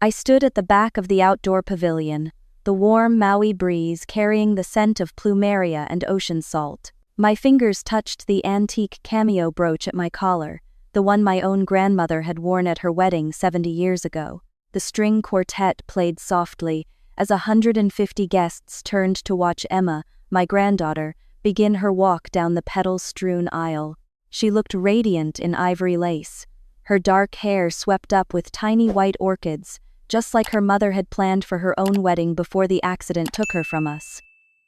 I stood at the back of the outdoor pavilion, the warm Maui breeze carrying the scent of plumeria and ocean salt. My fingers touched the antique cameo brooch at my collar, the one my own grandmother had worn at her wedding 70 years ago. The string quartet played softly as 150 guests turned to watch Emma, my granddaughter, begin her walk down the petal-strewn aisle. She looked radiant in ivory lace, her dark hair swept up with tiny white orchids, just like her mother had planned for her own wedding before the accident took her from us.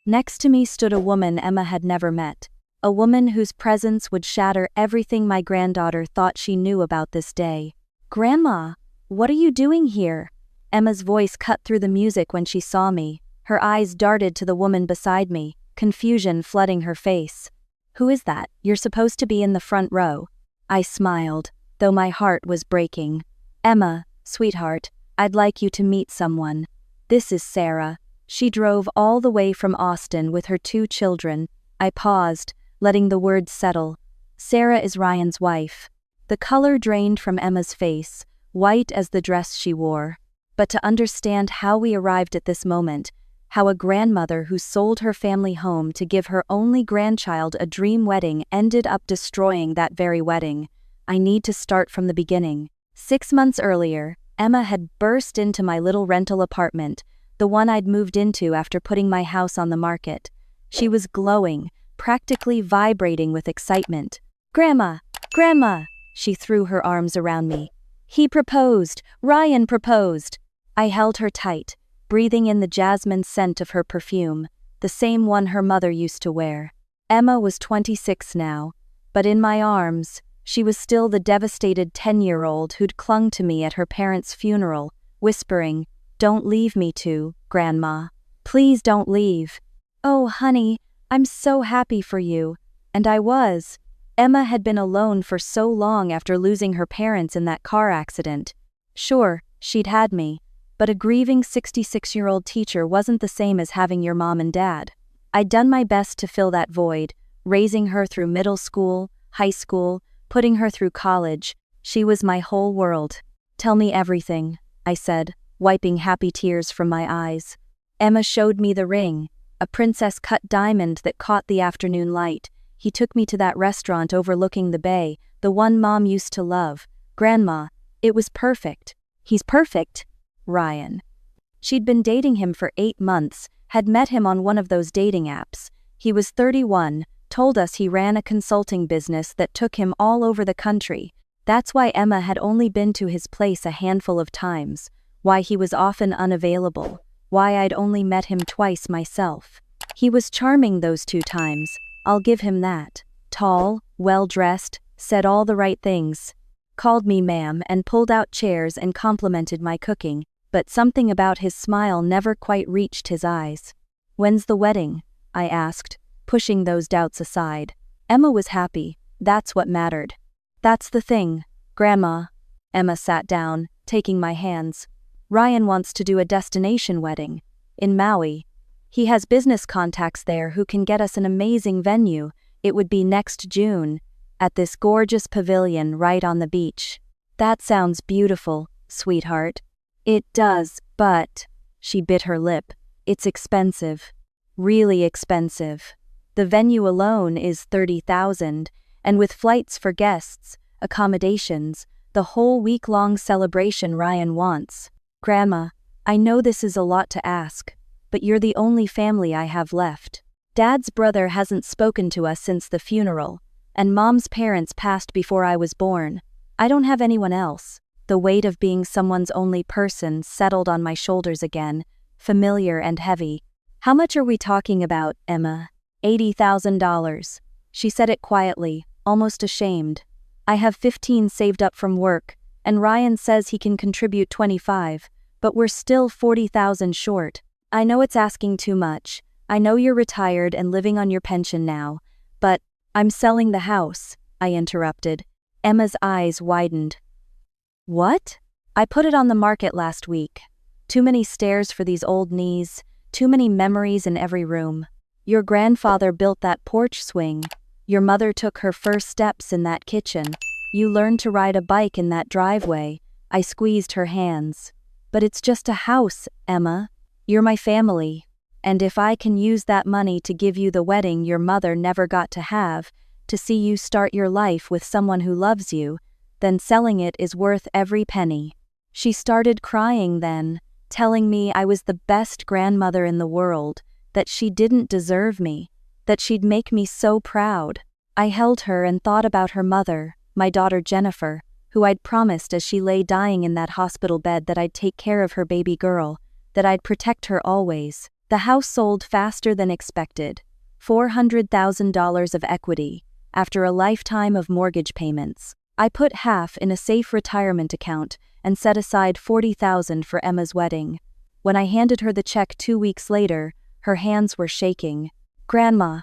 Next to me stood a woman Emma had never met, a woman whose presence would shatter everything my granddaughter thought she knew about this day. "Grandma, what are you doing here?" Emma's voice cut through the music when she saw me. Her eyes darted to the woman beside me, confusion flooding her face. "Who is that? You're supposed to be in the front row." I smiled, though my heart was breaking. "Emma, sweetheart, I'd like you to meet someone. This is Sarah. She drove all the way from Austin with her 2 children." I paused, letting the words settle. "Sarah is Ryan's wife." The color drained from Emma's face, white as the dress she wore. But to understand how we arrived at this moment, how a grandmother who sold her family home to give her only grandchild a dream wedding ended up destroying that very wedding, I need to start from the beginning. 6 months earlier, Emma had burst into my little rental apartment, the one I'd moved into after putting my house on the market. She was glowing, practically vibrating with excitement. "Grandma! Grandma!" She threw her arms around me. "He proposed! Ryan proposed!" I held her tight, breathing in the jasmine scent of her perfume, the same one her mother used to wear. Emma was 26 now, but in my arms, she was still the devastated 10-year-old who'd clung to me at her parents' funeral, whispering, "Don't leave me too, Grandma. Please don't leave." "Oh, honey, I'm so happy for you." And I was. Emma had been alone for so long after losing her parents in that car accident. Sure, she'd had me, but a grieving 66-year-old teacher wasn't the same as having your mom and dad. I'd done my best to fill that void, raising her through middle school, high school, putting her through college. She was my whole world. "Tell me everything," I said, wiping happy tears from my eyes. Emma showed me the ring, a princess-cut diamond that caught the afternoon light. He took me to that restaurant overlooking the bay, the one Mom used to love. "Grandma, it was perfect." "He's perfect?" Ryan. She'd been dating him for 8 months, had met him on one of those dating apps. He was 31, told us he ran a consulting business that took him all over the country. That's why Emma had only been to his place a handful of times, why he was often unavailable, why I'd only met him twice myself. He was charming those 2 times, I'll give him that. Tall, well-dressed, said all the right things. Called me ma'am and pulled out chairs and complimented my cooking, but something about his smile never quite reached his eyes. "When's the wedding?" I asked, pushing those doubts aside. Emma was happy, that's what mattered. "That's the thing, Grandma." Emma sat down, taking my hands. "Ryan wants to do a destination wedding. In Maui. He has business contacts there who can get us an amazing venue. It would be next June, at this gorgeous pavilion right on the beach." "That sounds beautiful, sweetheart." "It does, but," she bit her lip, "it's expensive. Really expensive. The venue alone is $30,000, and with flights for guests, accommodations, the whole week-long celebration Ryan wants." "Grandma, I know this is a lot to ask, but you're the only family I have left. Dad's brother hasn't spoken to us since the funeral, and Mom's parents passed before I was born. I don't have anyone else." The weight of being someone's only person settled on my shoulders again, familiar and heavy. "How much are we talking about, Emma?" $80,000. She said it quietly, almost ashamed. "I have 15 saved up from work, and Ryan says he can contribute 25, but we're still 40,000 short. I know it's asking too much. I know you're retired and living on your pension now, but I'm selling the house," I interrupted. Emma's eyes widened. "What?" "I put it on the market last week. Too many stairs for these old knees, too many memories in every room. Your grandfather built that porch swing. Your mother took her first steps in that kitchen. You learned to ride a bike in that driveway." I squeezed her hands. But it's just a house, Emma. You're my family. And if I can use that money to give you the wedding your mother never got to have, to see you start your life with someone who loves you, then selling it is worth every penny." She started crying then, telling me I was the best grandmother in the world, that she didn't deserve me, that she'd make me so proud. I held her and thought about her mother, my daughter Jennifer, who I'd promised as she lay dying in that hospital bed that I'd take care of her baby girl, that I'd protect her always. The house sold faster than expected. $400,000 of equity, after a lifetime of mortgage payments. I put half in a safe retirement account and set aside $40,000 for Emma's wedding. When I handed her the check 2 weeks later, her hands were shaking. "Grandma,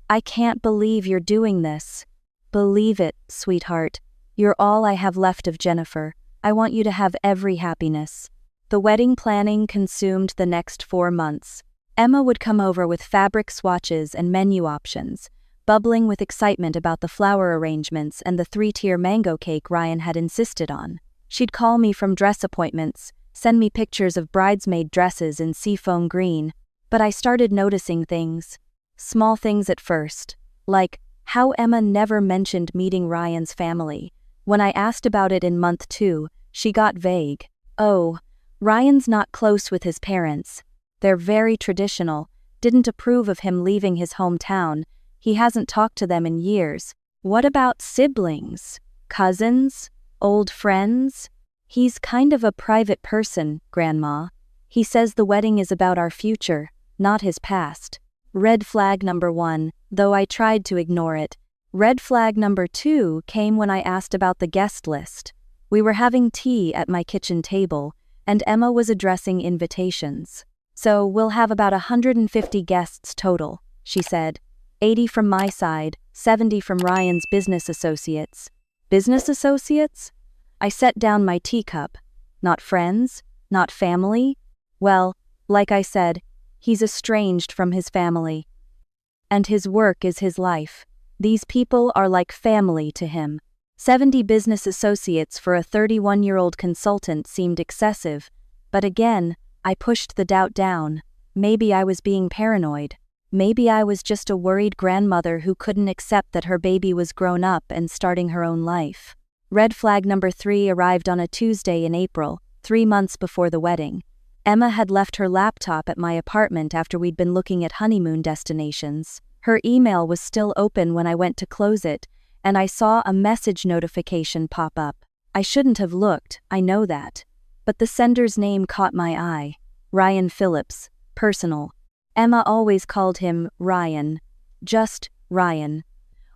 I can't believe you're doing this." "Believe it, sweetheart. You're all I have left of Jennifer. I want you to have every happiness." The wedding planning consumed the next 4 months. Emma would come over with fabric swatches and menu options, bubbling with excitement about the flower arrangements and the 3-tier mango cake Ryan had insisted on. She'd call me from dress appointments, send me pictures of bridesmaid dresses in seafoam green, but I started noticing things. Small things at first, like how Emma never mentioned meeting Ryan's family. When I asked about it in month 2, she got vague. "Oh, Ryan's not close with his parents. They're very traditional, didn't approve of him leaving his hometown. He hasn't talked to them in years." "What about siblings? Cousins? Old friends?" "He's kind of a private person, Grandma. He says the wedding is about our future, not his past." Red flag number 1, though I tried to ignore it. Red flag number 2 came when I asked about the guest list. We were having tea at my kitchen table, and Emma was addressing invitations. "So we'll have about 150 guests total," she said. 80 from my side, 70 from Ryan's business associates." "Business associates?" I set down my teacup. "Not friends? Not family?" "Well, like I said, he's estranged from his family. And his work is his life. These people are like family to him." 70 business associates for a 31-year-old consultant seemed excessive, but again, I pushed the doubt down. Maybe I was being paranoid. Maybe I was just a worried grandmother who couldn't accept that her baby was grown up and starting her own life. Red flag number 3 arrived on a Tuesday in April, 3 months before the wedding. Emma had left her laptop at my apartment after we'd been looking at honeymoon destinations. Her email was still open when I went to close it, and I saw a message notification pop up. I shouldn't have looked, I know that. But the sender's name caught my eye. Ryan Phillips, personal. Emma always called him Ryan. Just Ryan.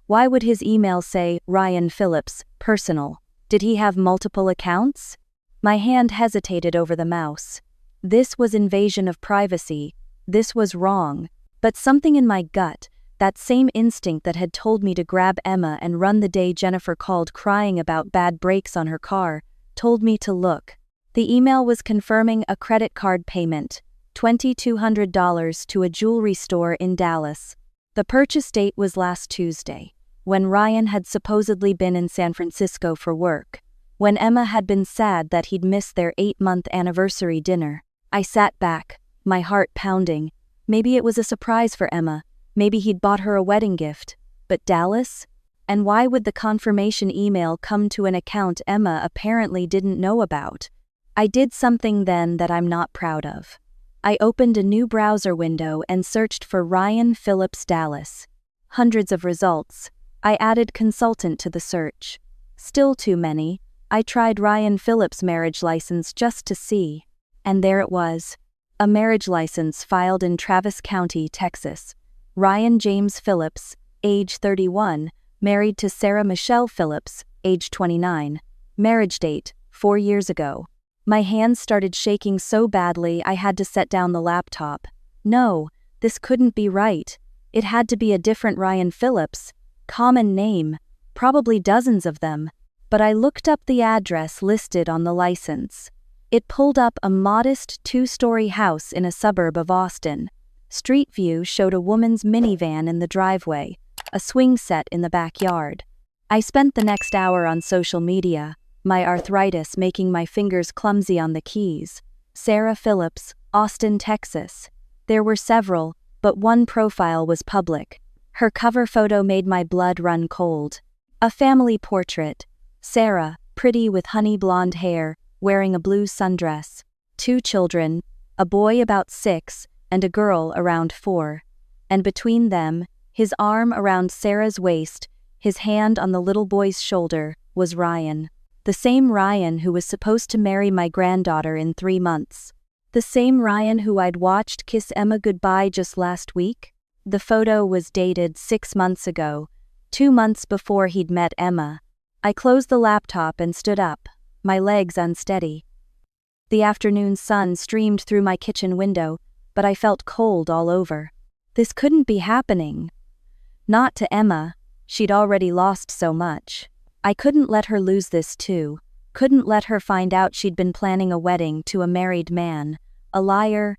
Why would his email say Ryan Phillips, personal? Did he have multiple accounts? My hand hesitated over the mouse. This was invasion of privacy. This was wrong. But something in my gut, that same instinct that had told me to grab Emma and run the day Jennifer called crying about bad brakes on her car, told me to look. The email was confirming a credit card payment, $2,200 to a jewelry store in Dallas. The purchase date was last Tuesday, when Ryan had supposedly been in San Francisco for work, when Emma had been sad that he'd missed their 8-month anniversary dinner. I sat back, my heart pounding. Maybe it was a surprise for Emma. Maybe he'd bought her a wedding gift. But Dallas? And why would the confirmation email come to an account Emma apparently didn't know about? I did something then that I'm not proud of. I opened a new browser window and searched for Ryan Phillips Dallas. Hundreds of results. I added consultant to the search. Still too many. I tried Ryan Phillips' marriage license just to see. And there it was. A marriage license filed in Travis County, Texas. Ryan James Phillips, age 31, married to Sarah Michelle Phillips, age 29. Marriage date, 4 years ago. My hands started shaking so badly I had to set down the laptop. No, this couldn't be right. It had to be a different Ryan Phillips. Common name, probably dozens of them. But I looked up the address listed on the license. It pulled up a modest 2-story house in a suburb of Austin. Street view showed a woman's minivan in the driveway, a swing set in the backyard. I spent the next hour on social media, my arthritis making my fingers clumsy on the keys. Sarah Phillips, Austin, Texas. There were several, but one profile was public. Her cover photo made my blood run cold. A family portrait. Sarah, pretty with honey blonde hair, wearing a blue sundress. 2 children, a boy about 6 and a girl around 4. And between them, his arm around Sarah's waist, his hand on the little boy's shoulder, was Ryan. The same Ryan who was supposed to marry my granddaughter in 3 months. The same Ryan who I'd watched kiss Emma goodbye just last week. The photo was dated 6 months ago, 2 months before he'd met Emma. I closed the laptop and stood up, my legs unsteady. The afternoon sun streamed through my kitchen window, but I felt cold all over. This couldn't be happening. Not to Emma, she'd already lost so much. I couldn't let her lose this too, couldn't let her find out she'd been planning a wedding to a married man, a liar,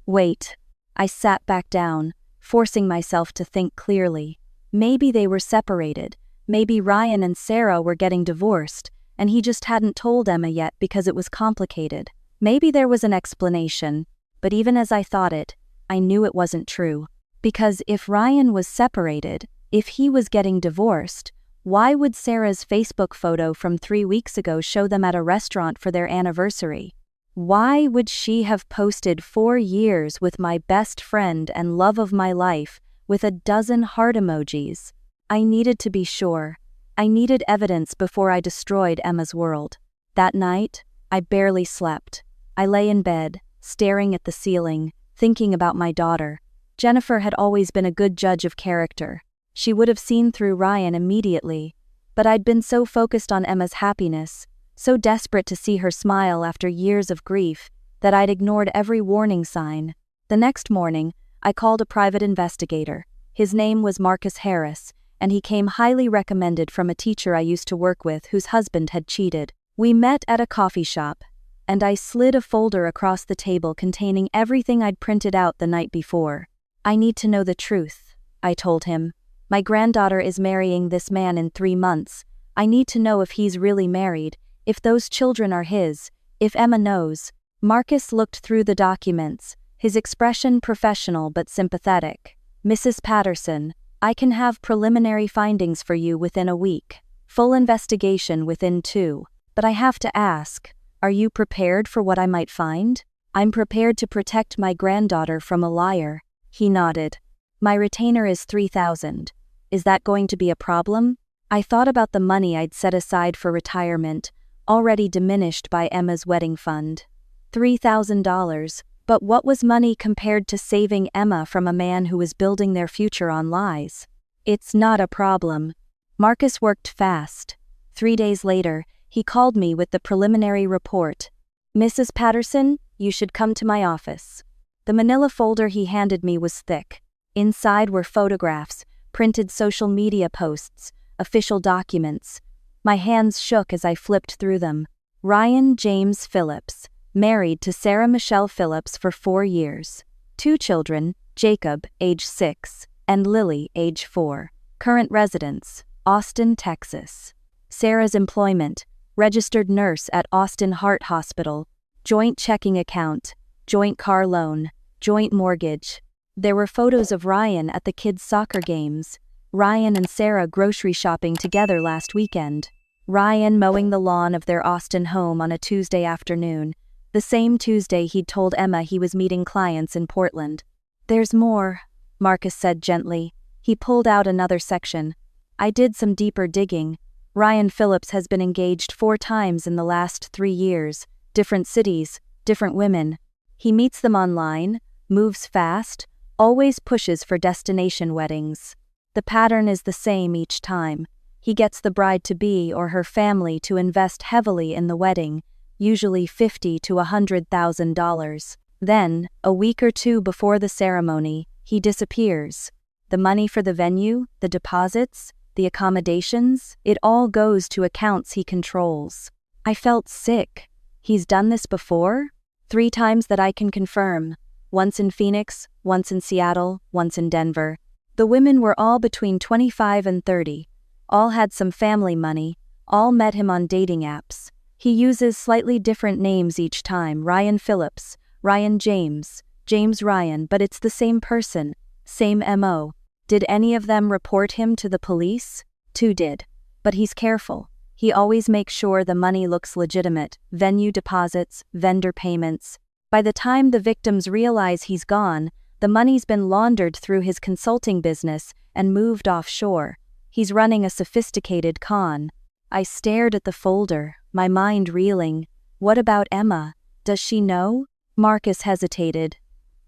Wait. I sat back down, forcing myself to think clearly. Maybe they were separated, maybe Ryan and Sarah were getting divorced, and he just hadn't told Emma yet because it was complicated. Maybe there was an explanation, but even as I thought it, I knew it wasn't true. Because if Ryan was separated, if he was getting divorced, why would Sarah's Facebook photo from 3 weeks ago show them at a restaurant for their anniversary? Why would she have posted 4 years with my best friend and love of my life with a dozen heart emojis? I needed to be sure. I needed evidence before I destroyed Emma's world. That night, I barely slept. I lay in bed, staring at the ceiling, thinking about my daughter. Jennifer had always been a good judge of character. She would have seen through Ryan immediately, but I'd been so focused on Emma's happiness, so desperate to see her smile after years of grief, that I'd ignored every warning sign. The next morning, I called a private investigator. His name was Marcus Harris, and he came highly recommended from a teacher I used to work with whose husband had cheated. We met at a coffee shop, and I slid a folder across the table containing everything I'd printed out the night before. I need to know the truth, I told him. My granddaughter is marrying this man in 3 months. I need to know if he's really married, if those children are his, if Emma knows. Marcus looked through the documents, his expression professional but sympathetic. Mrs. Patterson, I can have preliminary findings for you within a week. Full investigation within 2. But I have to ask, are you prepared for what I might find? I'm prepared to protect my granddaughter from a liar. He nodded. My retainer is $3,000. Is that going to be a problem? I thought about the money I'd set aside for retirement, already diminished by Emma's wedding fund. $3,000, but what was money compared to saving Emma from a man who was building their future on lies? It's not a problem. Marcus worked fast. 3 days later, he called me with the preliminary report. Mrs. Patterson, you should come to my office. The manila folder he handed me was thick. Inside were photographs, printed social media posts, official documents. My hands shook as I flipped through them. Ryan James Phillips, married to Sarah Michelle Phillips for 4 years. 2 children, Jacob, age 6, and Lily, age 4. Current residence, Austin, Texas. Sarah's employment, registered nurse at Austin Heart Hospital. Joint checking account, joint car loan, joint mortgage. There were photos of Ryan at the kids' soccer games. Ryan and Sarah grocery shopping together last weekend. Ryan mowing the lawn of their Austin home on a Tuesday afternoon, the same Tuesday he'd told Emma he was meeting clients in Portland. There's more, Marcus said gently. He pulled out another section. I did some deeper digging. Ryan Phillips has been engaged 4 times in the last 3 years, different cities, different women. He meets them online, moves fast, always pushes for destination weddings. The pattern is the same each time. He gets the bride-to-be or her family to invest heavily in the wedding, usually $50,000 to $100,000. Then, a week or 2 before the ceremony, he disappears. The money for the venue, the deposits, the accommodations, it all goes to accounts he controls. I felt sick. He's done this before? 3 times that I can confirm. Once in Phoenix, once in Seattle, once in Denver. The women were all between 25 and 30. All had some family money, all met him on dating apps. He uses slightly different names each time: Ryan Phillips, Ryan James, James Ryan, but it's the same person, same MO. Did any of them report him to the police? 2 did. But he's careful. He always makes sure the money looks legitimate: venue deposits, vendor payments. By the time the victims realize he's gone, the money's been laundered through his consulting business and moved offshore. He's running a sophisticated con. I stared at the folder, my mind reeling. What about Emma? Does she know? Marcus hesitated.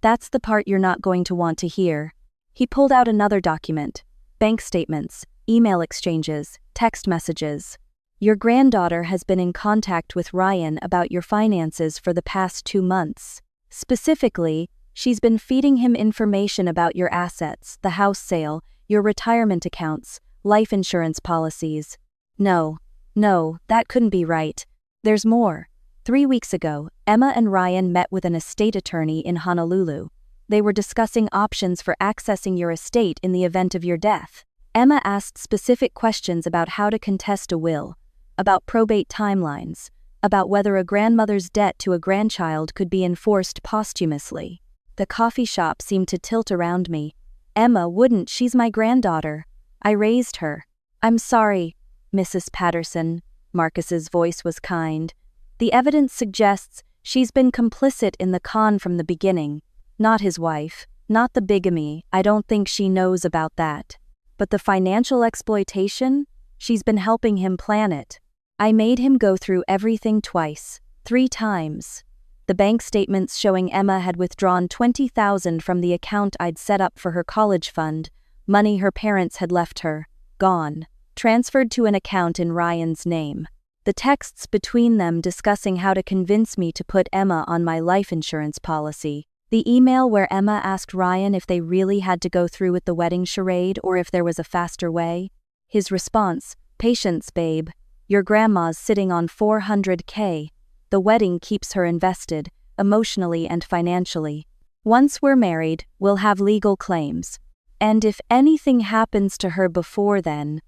That's the part you're not going to want to hear. He pulled out another document. Bank statements, email exchanges, text messages. Your granddaughter has been in contact with Ryan about your finances for the past 2 months. Specifically, she's been feeding him information about your assets, the house sale, your retirement accounts, life insurance policies. No, that couldn't be right. There's more. 3 weeks ago, Emma and Ryan met with an estate attorney in Honolulu. They were discussing options for accessing your estate in the event of your death. Emma asked specific questions about how to contest a will, about probate timelines, about whether a grandmother's debt to a grandchild could be enforced posthumously. The coffee shop seemed to tilt around me. Emma wouldn't, she's my granddaughter. I raised her. I'm sorry, Mrs. Patterson. Marcus's voice was kind. The evidence suggests she's been complicit in the con from the beginning. Not his wife, not the bigamy, I don't think she knows about that. But the financial exploitation? She's been helping him plan it. I made him go through everything twice, 3 times. The bank statements showing Emma had withdrawn $20,000 from the account I'd set up for her college fund, money her parents had left her, gone, transferred to an account in Ryan's name. The texts between them discussing how to convince me to put Emma on my life insurance policy. The email where Emma asked Ryan if they really had to go through with the wedding charade or if there was a faster way. His response: "Patience, babe. Your grandma's sitting on $400K. The wedding keeps her invested, emotionally and financially. Once we're married, we'll have legal claims. And if anything happens to her before then,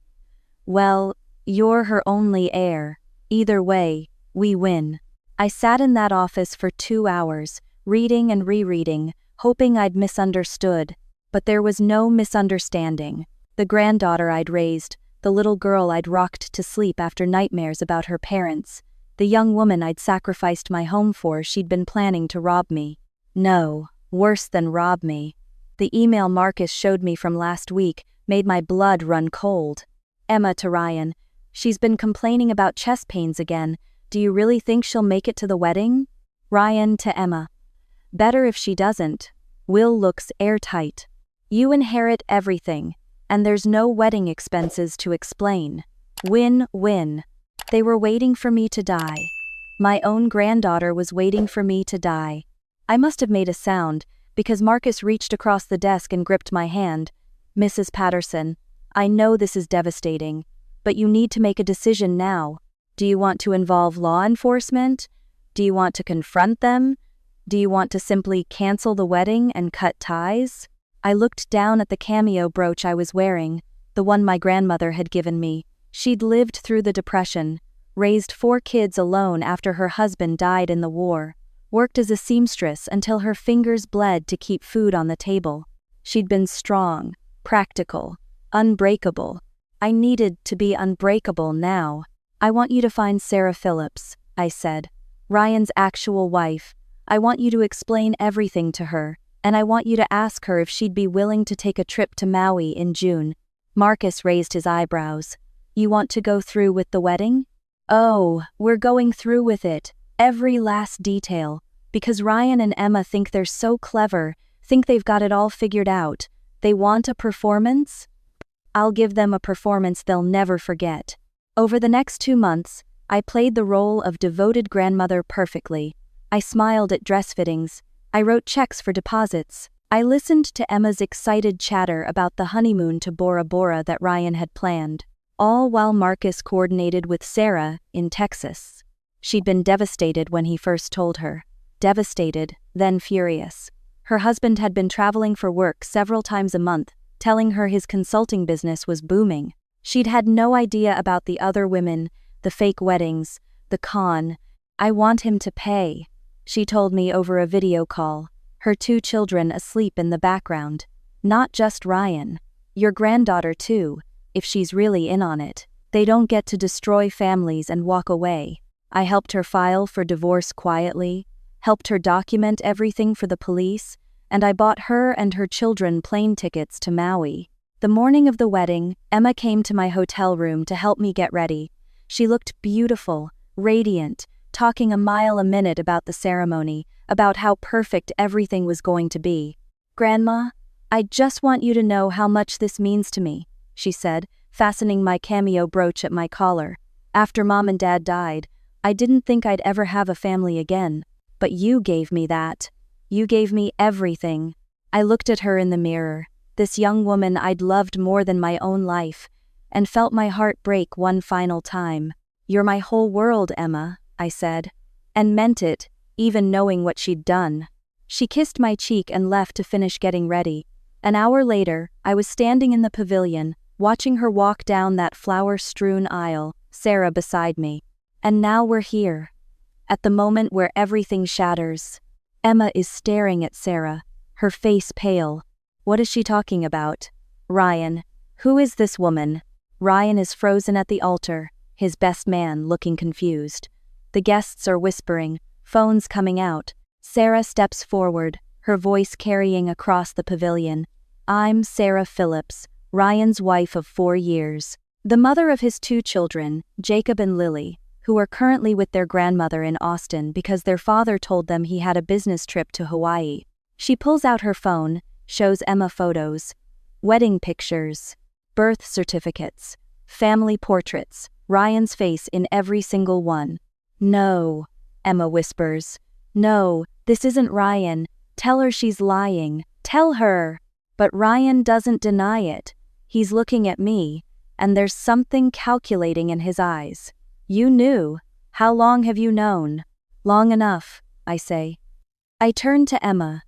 well, you're her only heir. Either way, we win." I sat in that office for 2 hours, reading and rereading, hoping I'd misunderstood. But there was no misunderstanding. The granddaughter I'd raised, the little girl I'd rocked to sleep after nightmares about her parents, the young woman I'd sacrificed my home for, she'd been planning to rob me. No, worse than rob me. The email Marcus showed me from last week made my blood run cold. Emma to Ryan: "She's been complaining about chest pains again. Do you really think she'll make it to the wedding?" Ryan to Emma: "Better if she doesn't. Will looks airtight. You inherit everything, and there's no wedding expenses to explain. Win-win." They were waiting for me to die. My own granddaughter was waiting for me to die. I must have made a sound, because Marcus reached across the desk and gripped my hand. "Mrs. Patterson, I know this is devastating, but you need to make a decision now. Do you want to involve law enforcement? Do you want to confront them? Do you want to simply cancel the wedding and cut ties?" I looked down at the cameo brooch I was wearing, the one my grandmother had given me. She'd lived through the Depression, raised 4 kids alone after her husband died in the war, worked as a seamstress until her fingers bled to keep food on the table. She'd been strong, practical, unbreakable. I needed to be unbreakable now. "I want you to find Sarah Phillips," I said. "Ryan's actual wife. I want you to explain everything to her, and I want you to ask her if she'd be willing to take a trip to Maui in June." Marcus raised his eyebrows. "You want to go through with the wedding?" "Oh, we're going through with it. Every last detail. Because Ryan and Emma think they're so clever, think they've got it all figured out. They want a performance? I'll give them a performance they'll never forget." Over the next 2 months, I played the role of devoted grandmother perfectly. I smiled at dress fittings. I wrote checks for deposits. I listened to Emma's excited chatter about the honeymoon to Bora Bora that Ryan had planned, all while Marcus coordinated with Sarah in Texas. She'd been devastated when he first told her. Devastated, then furious. Her husband had been traveling for work several times a month, telling her his consulting business was booming. She'd had no idea about the other women, the fake weddings, The con. I want him to pay, she told me over a video call, her 2 children asleep in the background. Not just Ryan. Your granddaughter too, if she's really in on it. They don't get to destroy families and walk away. I helped her file for divorce quietly, helped her document everything for the police, and I bought her and her children plane tickets to Maui. The morning of the wedding, Emma came to my hotel room to help me get ready. She looked beautiful, radiant, talking a mile a minute about the ceremony, about how perfect everything was going to be. "Grandma, I just want you to know how much this means to me," she said, fastening my cameo brooch at my collar. "After Mom and Dad died, I didn't think I'd ever have a family again. But you gave me that. You gave me everything." I looked at her in the mirror, this young woman I'd loved more than my own life, and felt my heart break one final time. "You're my whole world, Emma," I said, and meant it, even knowing what she'd done. She kissed my cheek and left to finish getting ready. An hour later, I was standing in the pavilion, watching her walk down that flower-strewn aisle, Sarah beside me. And now we're here. At the moment where everything shatters. Emma is staring at Sarah, her face pale. What is she talking about? Ryan. Who is this woman? Ryan is frozen at the altar, his best man looking confused. The guests are whispering, phones coming out. Sarah steps forward, her voice carrying across the pavilion. "I'm Sarah Phillips, Ryan's wife of 4 years. The mother of his 2 children, Jacob and Lily, who are currently with their grandmother in Austin because their father told them he had a business trip to Hawaii." She pulls out her phone, shows Emma photos, wedding pictures, birth certificates, family portraits, Ryan's face in every single one. "No," Emma whispers. "No, this isn't Ryan. Tell her she's lying. Tell her." But Ryan doesn't deny it. He's looking at me, and there's something calculating in his eyes. "You knew. How long have you known?" "Long enough," I say. I turn to Emma.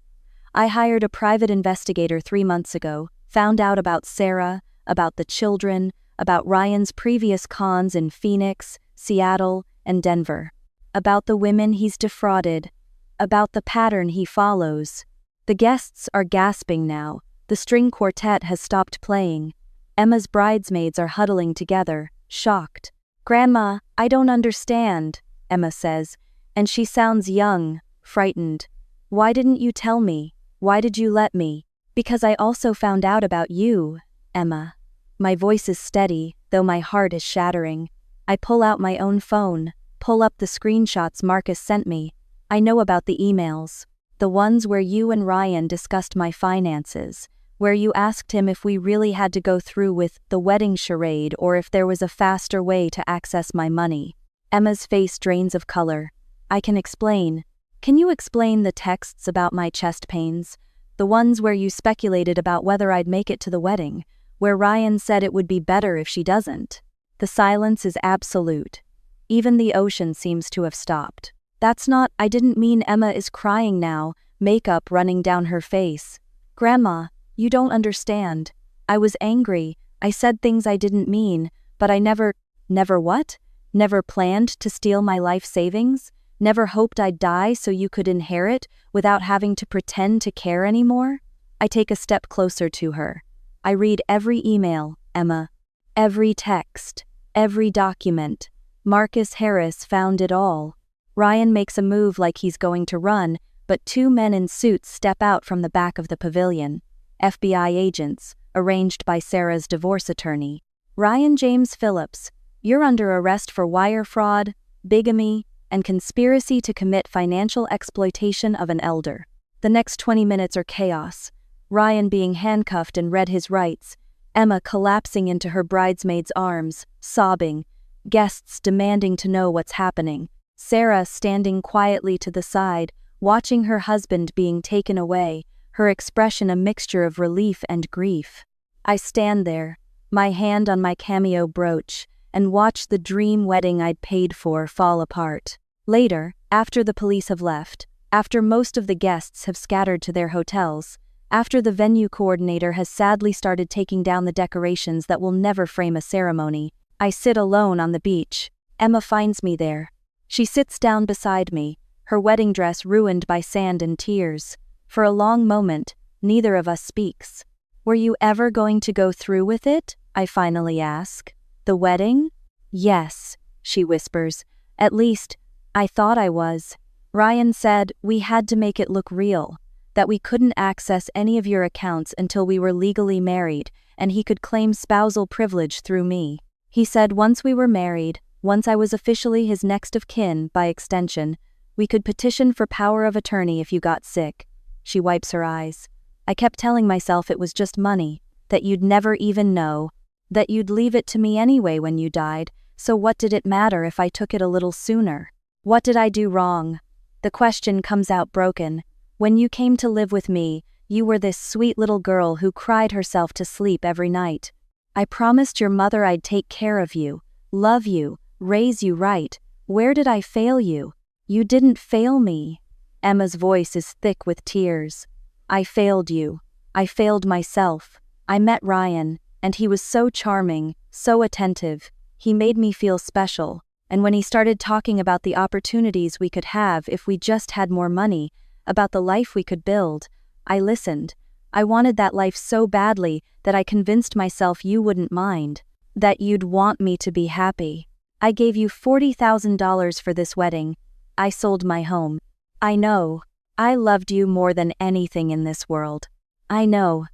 "I hired a private investigator 3 months ago, found out about Sarah, about the children, about Ryan's previous cons in Phoenix, Seattle, and Denver. About the women he's defrauded. About the pattern he follows." The guests are gasping now. The string quartet has stopped playing. Emma's bridesmaids are huddling together, shocked. "Grandma, I don't understand," Emma says, and she sounds young, frightened. "Why didn't you tell me? Why did you let me?" "Because I also found out about you, Emma." My voice is steady, though my heart is shattering. I pull out my own phone, pull up the screenshots Marcus sent me. I know about the emails. The ones where you and Ryan discussed my finances, where you asked him if we really had to go through with the wedding charade or if there was a faster way to access my money. Emma's face drains of color. "I can explain. Can you explain the texts about my chest pains? The ones where you speculated about whether I'd make it to the wedding, where Ryan said it would be better if she doesn't?" The silence is absolute. Even the ocean seems to have stopped. "That's not, I didn't mean." Emma is crying now, makeup running down her face. "Grandma, you don't understand. I was angry. I said things I didn't mean, but I never." "Never what? Never planned to steal my life savings? Never hoped I'd die so you could inherit without having to pretend to care anymore?" I take a step closer to her. I read every email, Emma. Every text. Every document. Marcus Harris found it all. Ryan makes a move like he's going to run, but 2 men in suits step out from the back of the pavilion. FBI agents, arranged by Sarah's divorce attorney. "Ryan James Phillips, you're under arrest for wire fraud, bigamy, and conspiracy to commit financial exploitation of an elder." The next 20 minutes are chaos. Ryan being handcuffed and read his rights, Emma collapsing into her bridesmaid's arms, sobbing, guests demanding to know what's happening, Sarah standing quietly to the side, watching her husband being taken away, her expression a mixture of relief and grief. I stand there, my hand on my cameo brooch, and watch the dream wedding I'd paid for fall apart. Later, after the police have left, after most of the guests have scattered to their hotels, after the venue coordinator has sadly started taking down the decorations that will never frame a ceremony, I sit alone on the beach. Emma finds me there. She sits down beside me, her wedding dress ruined by sand and tears. For a long moment, neither of us speaks. "Were you ever going to go through with it?" I finally ask. "The wedding?" "Yes," she whispers. "At least, I thought I was. Ryan said we had to make it look real, that we couldn't access any of your accounts until we were legally married, and he could claim spousal privilege through me. He said once we were married, once I was officially his next of kin, by extension, we could petition for power of attorney if you got sick." She wipes her eyes. "I kept telling myself it was just money, that you'd never even know, that you'd leave it to me anyway when you died, so what did it matter if I took it a little sooner? What did I do wrong?" The question comes out broken. "When you came to live with me, you were this sweet little girl who cried herself to sleep every night. I promised your mother I'd take care of you, love you, raise you right. Where did I fail you?" "You didn't fail me." Emma's voice is thick with tears. "I failed you. I failed myself. I met Ryan, and he was so charming, so attentive. He made me feel special, and when he started talking about the opportunities we could have if we just had more money, about the life we could build, I listened. I wanted that life so badly that I convinced myself you wouldn't mind, that you'd want me to be happy. I gave you $40,000 for this wedding. I sold my home. I know. I loved you more than anything in this world. I know."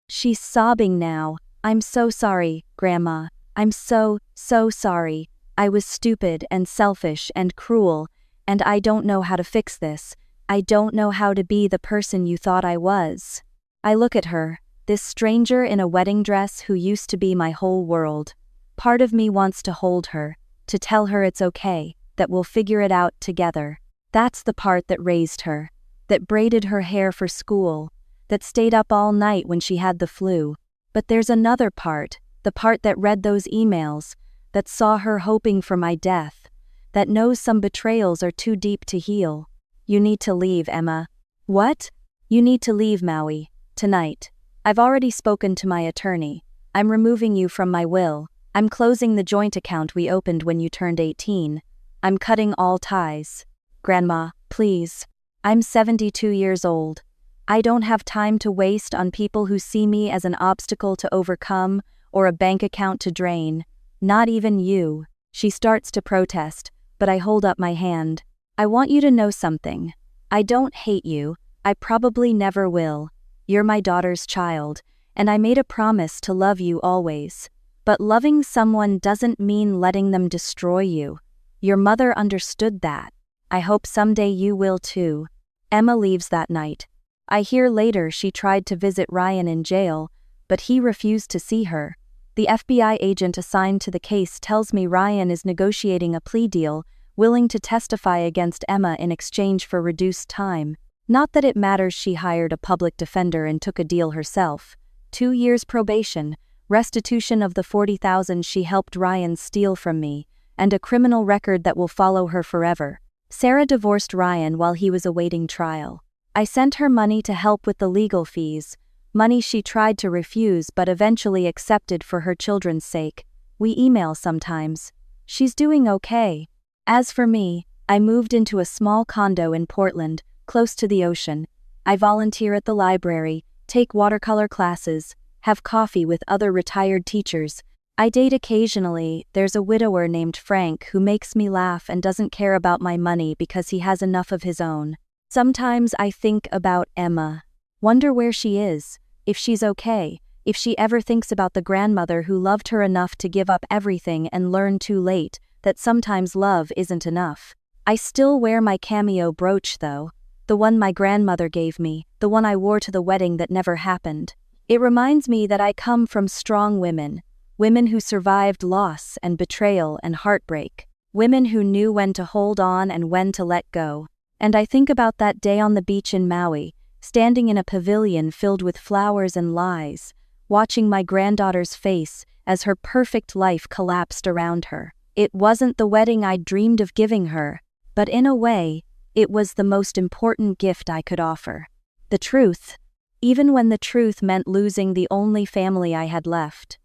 She's sobbing now. "I'm so sorry, Grandma. I'm so sorry. I was stupid and selfish and cruel, and I don't know how to fix this. I don't know how to be the person you thought I was." I look at her, this stranger in a wedding dress who used to be my whole world. Part of me wants to hold her, to tell her it's okay, that we'll figure it out together. That's the part that raised her, that braided her hair for school, that stayed up all night when she had the flu. But there's another part, the part that read those emails, that saw her hoping for my death, that knows some betrayals are too deep to heal. "You need to leave, Emma." "What?" "You need to leave Maui. Tonight. I've already spoken to my attorney. I'm removing you from my will. I'm closing the joint account we opened when you turned 18. I'm cutting all ties. Grandma, please. I'm 72 years old. I don't have time to waste on people who see me as an obstacle to overcome or a bank account to drain. Not even you." She starts to protest, but I hold up my hand. "I want you to know something. I don't hate you. I probably never will. You're my daughter's child, and I made a promise to love you always. But loving someone doesn't mean letting them destroy you. Your mother understood that. I hope someday you will too." Emma leaves that night. I hear later she tried to visit Ryan in jail, but he refused to see her. The FBI agent assigned to the case tells me Ryan is negotiating a plea deal, willing to testify against Emma in exchange for reduced time. Not that it matters, she hired a public defender and took a deal herself. 2 years probation, restitution of the $40,000 she helped Ryan steal from me, and a criminal record that will follow her forever. Sarah divorced Ryan while he was awaiting trial. I sent her money to help with the legal fees, money she tried to refuse but eventually accepted for her children's sake. We email sometimes. She's doing okay. As for me, I moved into a small condo in Portland, close to the ocean. I volunteer at the library, take watercolor classes, have coffee with other retired teachers. I date occasionally. There's a widower named Frank who makes me laugh and doesn't care about my money because he has enough of his own. Sometimes I think about Emma. Wonder where she is, if she's okay, if she ever thinks about the grandmother who loved her enough to give up everything and learn too late that sometimes love isn't enough. I still wear my cameo brooch though, the one my grandmother gave me, the one I wore to the wedding that never happened. It reminds me that I come from strong women. Women who survived loss and betrayal and heartbreak. Women who knew when to hold on and when to let go. And I think about that day on the beach in Maui, standing in a pavilion filled with flowers and lies, watching my granddaughter's face as her perfect life collapsed around her. It wasn't the wedding I'd dreamed of giving her, but in a way, it was the most important gift I could offer. The truth. Even when the truth meant losing the only family I had left.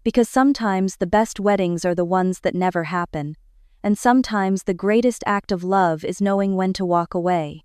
Because sometimes the best weddings are the ones that never happen. and sometimes the greatest act of love is knowing when to walk away.